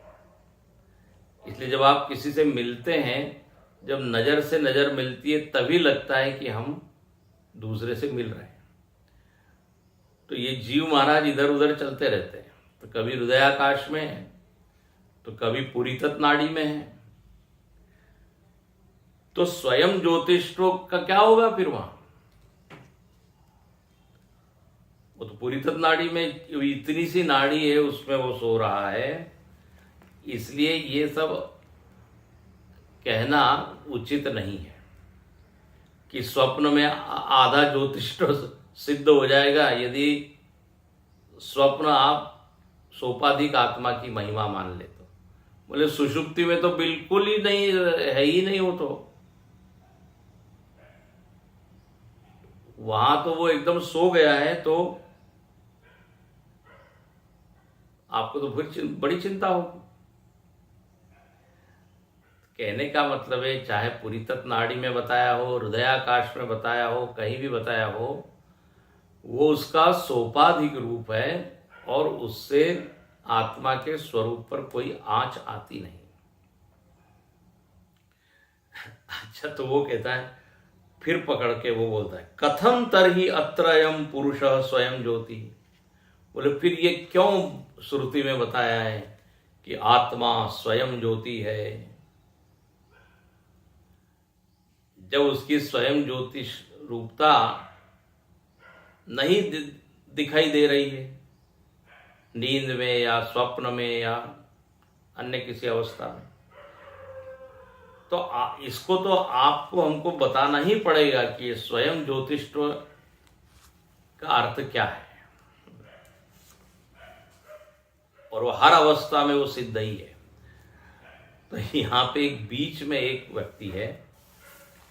इसलिए जब आप किसी से मिलते हैं, जब नजर से नजर मिलती है, तभी लगता है कि हम दूसरे से मिल रहे हैं। तो ये जीव महाराज इधर उधर चलते रहते हैं, तो कभी हृदयाकाश में है, तो कभी पूरी तत् नाड़ी में है। तो स्वयं ज्योतिष्व का क्या होगा फिर वहां, वो तो पूरी तत् नाड़ी में, इतनी सी नाड़ी है उसमें वो सो रहा है। इसलिए ये सब कहना उचित नहीं है कि स्वप्न में आधा ज्योतिष सिद्ध हो जाएगा। यदि स्वप्न आप सोपाधिक आत्मा की महिमा मान ले तो। बोले सुषुप्ति में तो बिल्कुल ही नहीं है, ही नहीं हो, तो वहां तो वो एकदम सो गया है, तो आपको तो फिर बड़ी चिंता होगी। कहने का मतलब है, चाहे पुरी तत्व नाड़ी में बताया हो, हृदयाकाश में बताया हो, कहीं भी बताया हो, वो उसका सोपाधिक रूप है और उससे आत्मा के स्वरूप पर कोई आंच आती नहीं। अच्छा, तो वो कहता है, फिर पकड़ के वो बोलता है, कथम तरहि अत्रयम पुरुषः स्वयं ज्योति। बोले फिर ये क्यों श्रुति में बताया है कि आत्मा स्वयं ज्योति है, जब उसकी स्वयं ज्योति रूपता नहीं दिखाई दे रही है, नींद में या स्वप्न में या अन्य किसी अवस्था में। तो इसको तो आपको हमको बताना ही पड़ेगा कि स्वयं ज्योतिष्व का अर्थ क्या है, और वो हर अवस्था में वो सिद्ध ही है। तो यहाँ पे एक बीच में एक व्यक्ति है,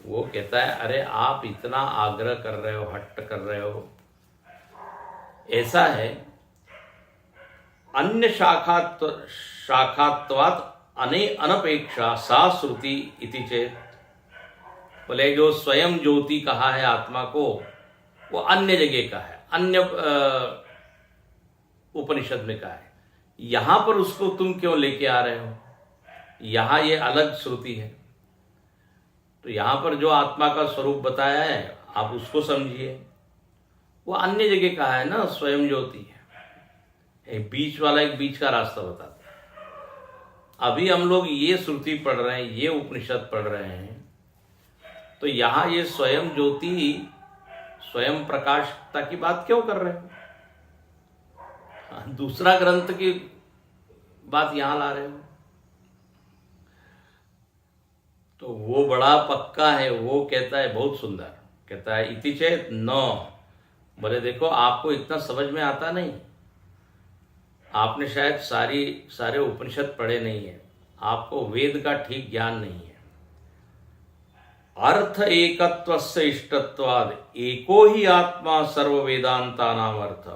वो कहता है, अरे आप इतना आग्रह कर रहे हो, हट्ट कर रहे हो, ऐसा है, अन्य शाखात्वात् अनपेक्षा सा श्रुति इति चेत। बोले जो स्वयं ज्योति कहा है आत्मा को, वो अन्य जगह का है, अन्य उपनिषद में कहा है, यहां पर उसको तुम क्यों लेके आ रहे हो, यहां ये अलग श्रुति है। तो यहां पर जो आत्मा का स्वरूप बताया है आप उसको समझिए, वो अन्य जगह का है ना, स्वयं ज्योति है। एक बीच वाला एक बीच का रास्ता बताता है। अभी हम लोग ये श्रुति पढ़ रहे हैं, ये उपनिषद पढ़ रहे हैं, तो यहां ये स्वयं ज्योति, स्वयं प्रकाशता की बात क्यों कर रहे हो, दूसरा ग्रंथ की बात यहां ला रहे हो। तो वो बड़ा पक्का है, वो कहता है बहुत सुंदर, कहता है इति चेत न। बोले देखो, आपको इतना समझ में आता नहीं, आपने शायद सारे उपनिषद पढ़े नहीं है, आपको वेद का ठीक ज्ञान नहीं है। अर्थ एकत्वस्य इष्टत्वाद एको ही आत्मा सर्व वेदांता नाम अर्थ।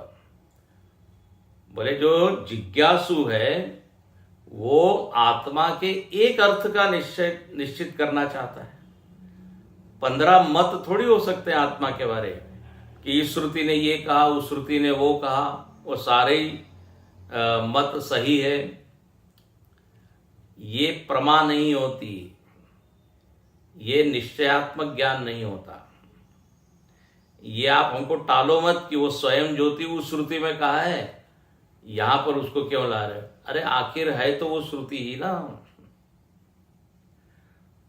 बोले जो जिज्ञासु है वो आत्मा के एक अर्थ का निश्चित करना चाहता है। 15 मत थोड़ी हो सकते हैं आत्मा के बारे में कि इस श्रुति ने ये कहा, उस श्रुति ने वो कहा, वो सारे ही मत सही है, ये प्रमा नहीं होती, ये निश्चयात्मक ज्ञान नहीं होता। ये आप हमको टालो मत कि वो स्वयं ज्योति उस श्रुति में कहा है, यहां पर उसको क्यों ला रहे हो। अरे आखिर है तो वो श्रुति ही ना।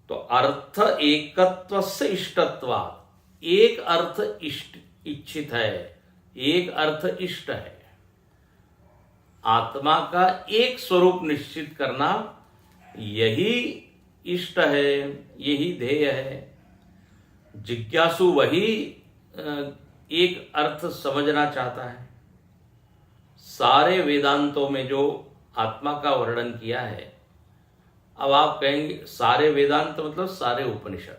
तो अर्थ एकत्वस्य इष्टत्वात्, एक अर्थ इच्छित है, एक अर्थ इष्ट है। आत्मा का एक स्वरूप निश्चित करना यही इष्ट है, यही ध्येय है। जिज्ञासु वही एक अर्थ समझना चाहता है। सारे वेदांतों में जो आत्मा का वर्णन किया है, अब आप कहेंगे सारे वेदांत मतलब सारे उपनिषद।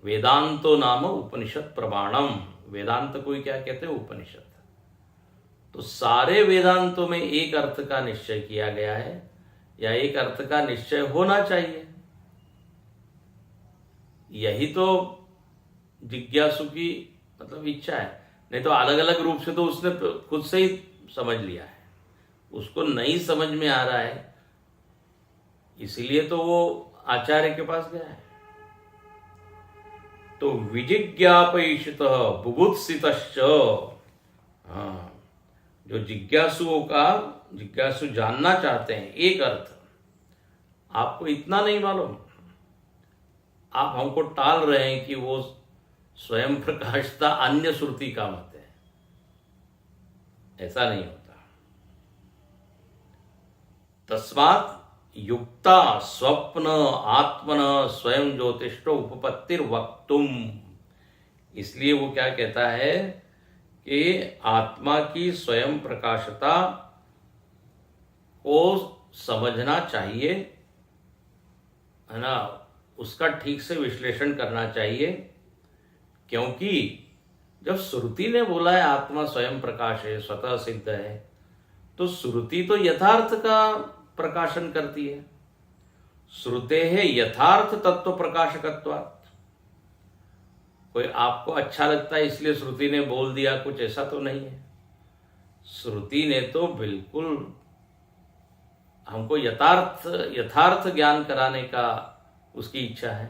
वेदांतो नाम उपनिषद प्रमाणम, वेदांत को ही क्या कहते हैं, उपनिषद। तो सारे वेदांतों में एक अर्थ का निश्चय किया गया है, या एक अर्थ का निश्चय होना चाहिए। यही तो जिज्ञासु की मतलब इच्छा है। नहीं तो अलग अलग रूप से तो उसने खुद से ही समझ लिया है, उसको नहीं समझ में आ रहा है, इसीलिए तो वो आचार्य के पास गया है। तो विजिज्ञापयिषित बुभुत्सितश्च, हाँ, जो जिज्ञासु जानना चाहते हैं एक अर्थ, आपको इतना नहीं मालूम, आप हमको टाल रहे हैं कि वो स्वयं प्रकाशता अन्य श्रुति का मत है, ऐसा नहीं होता। तस्मात् युक्ता स्वप्न आत्मन स्वयं ज्योतिष्ठो उपपत्तिर वक्तुम। इसलिए वो क्या कहता है कि आत्मा की स्वयं प्रकाशता को समझना चाहिए, है ना, उसका ठीक से विश्लेषण करना चाहिए। क्योंकि जब श्रुति ने बोला है आत्मा स्वयं प्रकाश है, स्वतः सिद्ध है, तो श्रुति तो यथार्थ का प्रकाशन करती है। श्रुते है यथार्थ तत्व प्रकाशकत्वात्। कोई आपको अच्छा लगता है इसलिए श्रुति ने बोल दिया कुछ, ऐसा तो नहीं है। श्रुति ने तो बिल्कुल हमको यथार्थ ज्ञान कराने का उसकी इच्छा है।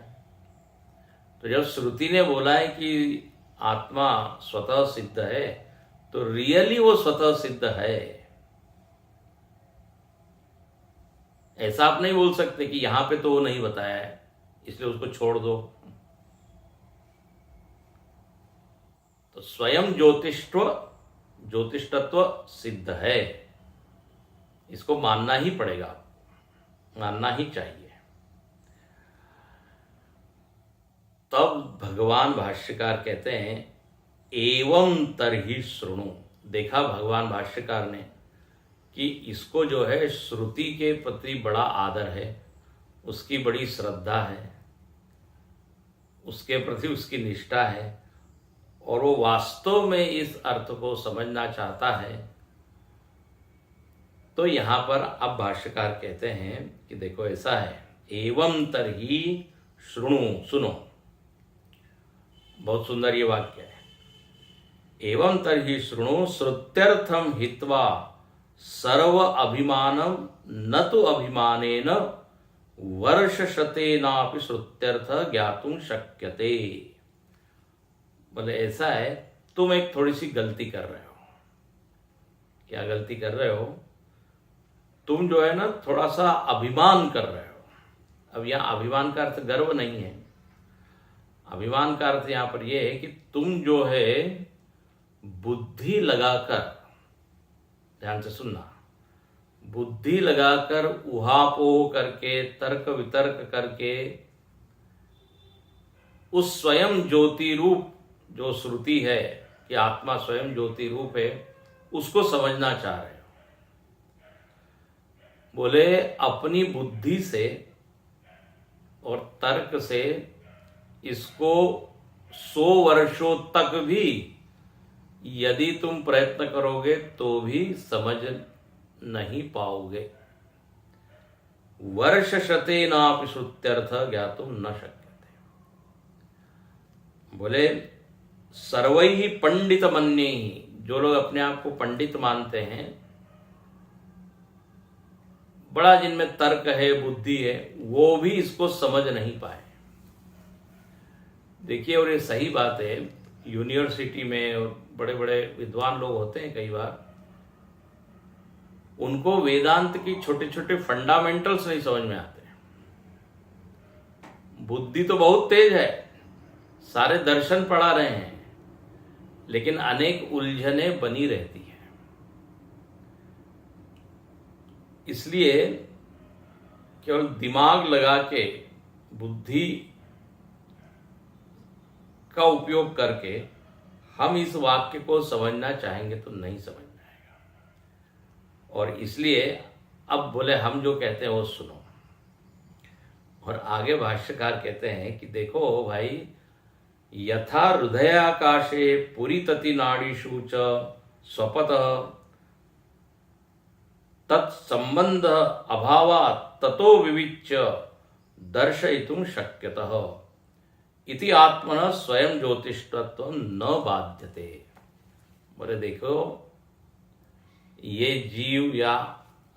तो जब श्रुति ने बोला है कि आत्मा स्वतः सिद्ध है, तो रियली वो स्वतः सिद्ध है। ऐसा आप नहीं बोल सकते कि यहां पे तो वो नहीं बताया है इसलिए उसको छोड़ दो। तो स्वयं ज्योतिष्टत्व सिद्ध है, इसको मानना ही पड़ेगा, मानना ही चाहिए। तब भगवान भाष्यकार कहते हैं एवं तरहि शृणु। देखा भगवान भाष्यकार ने कि इसको जो है श्रुति के प्रति बड़ा आदर है, उसकी बड़ी श्रद्धा है, उसके प्रति उसकी निष्ठा है, और वो वास्तव में इस अर्थ को समझना चाहता है। तो यहां पर अब भाष्यकार कहते हैं कि देखो ऐसा है, एवं तरहि शृणु, सुनो। बहुत सुंदर ये वाक्य है। एवं तरहि शृणु श्रुत्यर्थम हित्वा सर्व अभिमानम न तो अभिमानेन वर्षशतेनापि श्रुत्यर्थ ज्ञातुं शक्यते। बोले ऐसा है, तुम एक थोड़ी सी गलती कर रहे हो। क्या गलती कर रहे हो? तुम जो है ना थोड़ा सा अभिमान कर रहे हो। अब यहां अभिमान का अर्थ गर्व नहीं है। अभिमान का अर्थ यहां पर यह है कि तुम जो है बुद्धि लगाकर, ध्यान से सुनना, बुद्धि लगाकर उहापोह करके तर्क वितर्क करके उस स्वयं ज्योति रूप जो श्रुति है कि आत्मा स्वयं ज्योति रूप है, उसको समझना चाह रहे हो। बोले अपनी बुद्धि से और तर्क से इसको 100 वर्षों तक भी यदि तुम प्रयत्न करोगे तो भी समझ नहीं पाओगे। वर्षशतेनापि श्रुत्यर्थ ज्ञातुं न शक्यते। बोले सर्वैः पंडित मन्यैः, जो लोग अपने आप को पंडित मानते हैं, बड़ा जिनमें तर्क है, बुद्धि है, वो भी इसको समझ नहीं पाए। देखिए, और ये सही बात है, यूनिवर्सिटी में और बड़े बड़े विद्वान लोग होते हैं, कई बार उनको वेदांत की छोटे छोटे फंडामेंटल्स नहीं समझ में आते। बुद्धि तो बहुत तेज है, सारे दर्शन पढ़ा रहे हैं, लेकिन अनेक उलझने बनी रहती है। इसलिए केवल दिमाग लगा के, बुद्धि का उपयोग करके हम इस वाक्य को समझना चाहेंगे तो नहीं समझ में आएगा। और इसलिए अब बोले हम जो कहते हैं वो सुनो। और आगे भाष्यकार कहते हैं कि देखो भाई, यथा हृदयाकाशे पुरीतति नाड़ीषु च स्वपतः तत्संबंध अभावात् ततो विविच्य दर्शयितुं शक्यतः इति आत्मनः स्वयं ज्योतिष्टत्वं न बाध्यते। बोले देखो, ये जीव या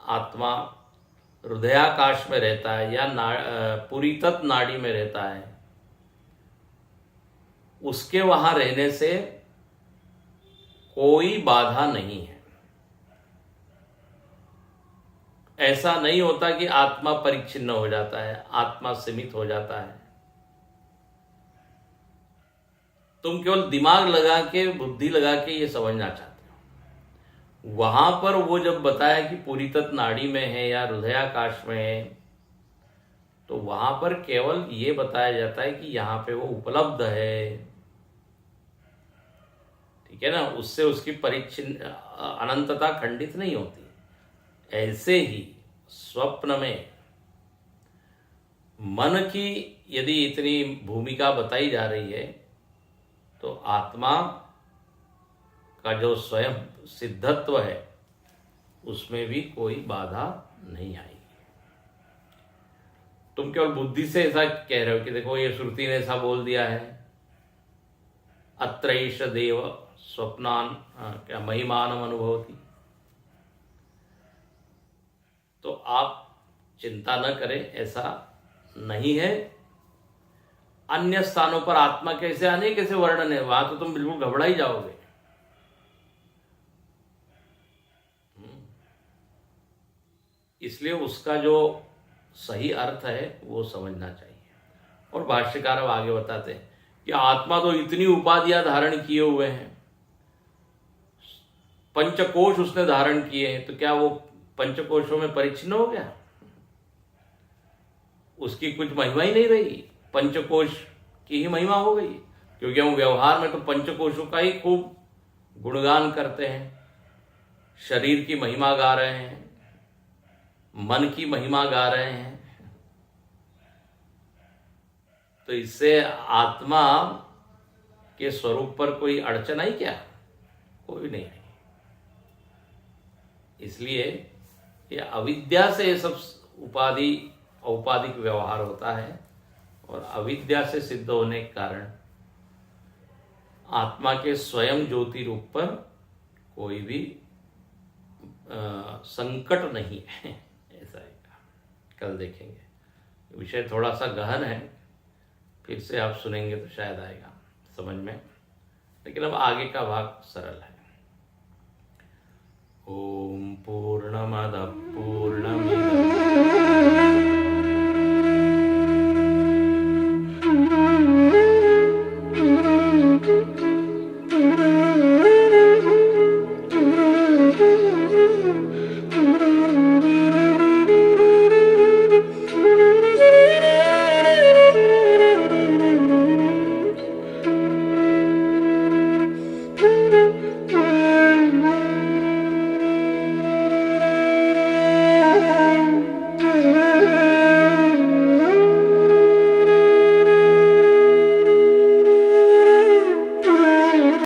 आत्मा हृदयाकाश में रहता है या पुरीतत नाड़ी में रहता है, उसके वहां रहने से कोई बाधा नहीं है। ऐसा नहीं होता कि आत्मा परिच्छिन्न हो जाता है, आत्मा सीमित हो जाता है। तुम केवल दिमाग लगा के, बुद्धि लगा के ये समझना चाहते हो। वहां पर वो जब बताया कि पुरीतत नाड़ी में है या हृदयाकाश में है, तो वहां पर केवल ये बताया जाता है कि यहां पे वो उपलब्ध है। ठीक है ना, उससे उसकी परिच्छिन्न अनंतता खंडित नहीं होती। ऐसे ही स्वप्न में मन की यदि इतनी भूमिका बताई जा रही है तो आत्मा का जो स्वयं सिद्धत्व है उसमें भी कोई बाधा नहीं आएगी। तुम केवल बुद्धि से ऐसा कह रहे हो कि देखो ये श्रुति ने ऐसा बोल दिया है, अत्रैष देव स्वप्नान क्या महिमानम अनुभवती, तो आप चिंता न करें, ऐसा नहीं है। अन्य स्थानों पर आत्मा कैसे आने कैसे वर्णन है, वहां तो तुम बिल्कुल घबरा ही जाओगे। इसलिए उसका जो सही अर्थ है वो समझना चाहिए। और भाष्यकार अब आगे बताते हैं कि आत्मा तो इतनी उपाधियां धारण किए हुए हैं, पंचकोश उसने धारण किए हैं, तो क्या वो पंचकोशों में परिच्छिन्न हो गया? उसकी कुछ महिमा ही नहीं रही, पंचकोश की ही महिमा हो गई। क्योंकि हम व्यवहार में तो पंचकोशों का ही खूब गुणगान करते हैं, शरीर की महिमा गा रहे हैं, मन की महिमा गा रहे हैं। तो इससे आत्मा के स्वरूप पर कोई अड़चन आई क्या? कोई नहीं आई। इसलिए ये अविद्या से ये सब उपाधि औपाधिक व्यवहार होता है, और अविद्या से सिद्ध होने के कारण आत्मा के स्वयं ज्योति रूप पर कोई भी संकट नहीं है। ऐसा है, कल देखेंगे। विषय थोड़ा सा गहन है, फिर से आप सुनेंगे तो शायद आएगा समझ में, लेकिन अब आगे का भाग सरल है। ओम पूर्णमद पूर्णमिदं